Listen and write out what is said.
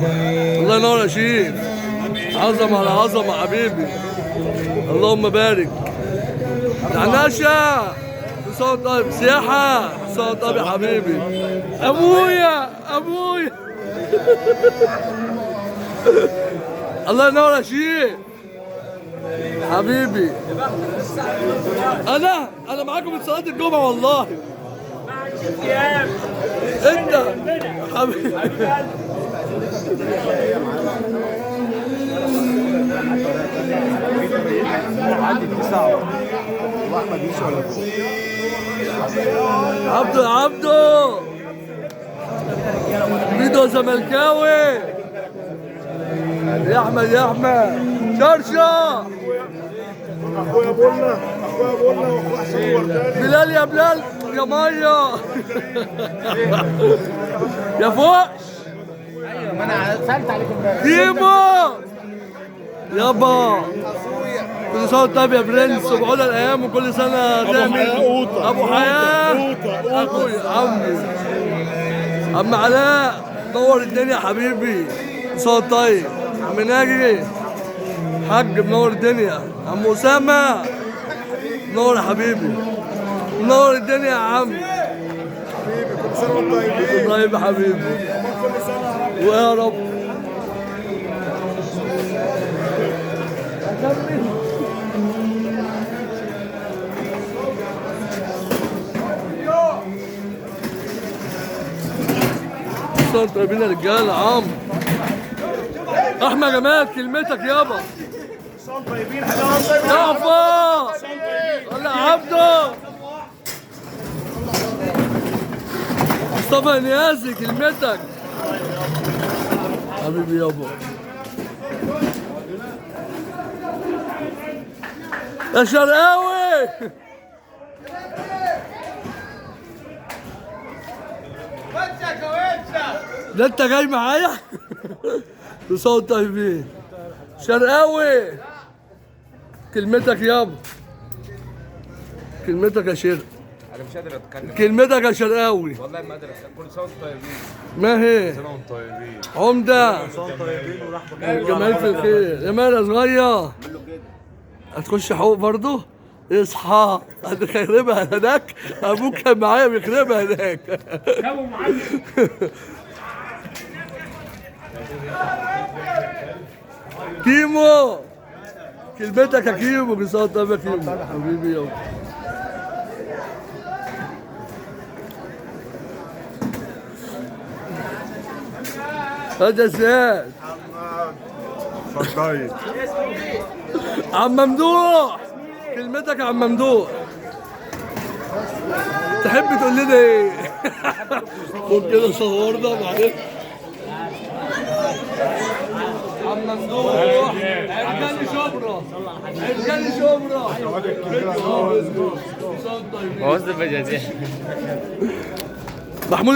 الله ينور يا شيخ. عظمه على عظمه حبيبي. اللهم بارك. نعناشة صوت طيب. سياحة صوت طيب يا حبيبي. ابويا ابويا. الله ينور يا شيخ حبيبي. انا معاكم في صلاة الجمعة والله. انت حبيبي. عبدو ميدو زملكاوي. يا احمد شرشة. اخويا بولنا واخو حسين ورداني. بلال يا بلال يا ميه. يا فوش. ايوه ما انا سالت عليك امبارح. كيمو يابا. كل سنه وانت طيب يا برنس وبعود الايام وكل سنه تعمل ابو حياه. اخويا عم علاء نور الدنيا حبيبي. صوت طيب. عم ناجي حاج منور الدنيا. عم اسامه منور يا حبيبي. منور الدنيا يا عم. حبيبي كل سنه وانتم طيبين. طيب يا حبيبي. كل سنه ويا رب. صوت طيبين يا رجاله. عم احمد جمال كلمتك يابا. سنه طيبين. حاجه يابا ولا عبده. مصطفى نيازي كلمتك حبيبي يابا. يا شرقاوي. ده انت جاي معايا. بصوت طيبين. شرقاوي كلمتك يابا. كلمتك يا شرق. انا مش قادر اتكلم كلمتك يا شرقاوي. والله ما قادر اتكلم. كل سنه وانتم طيبين. ما هي سنه وانتم طيبين. عمدة سنه طيبين ورحمه جمال في الخير. يا مال يا صغير. هتخش حقوق برضه؟ اصحى هتخربها هناك. ابوك كان معايا بيخربها هناك. كيمو كلمتك يا كيمو. بصوت طيب يا كيمو حبيبي يابا. هذا زاد. طيب. عم ممدوح كلمتك يا عم ممدوح. تحب تقول لنا ايه؟ خد كده صورنا معلش. عم ممدوح عرجاني شبرا. عرجاني شبرا. وصل بجازيه. محمود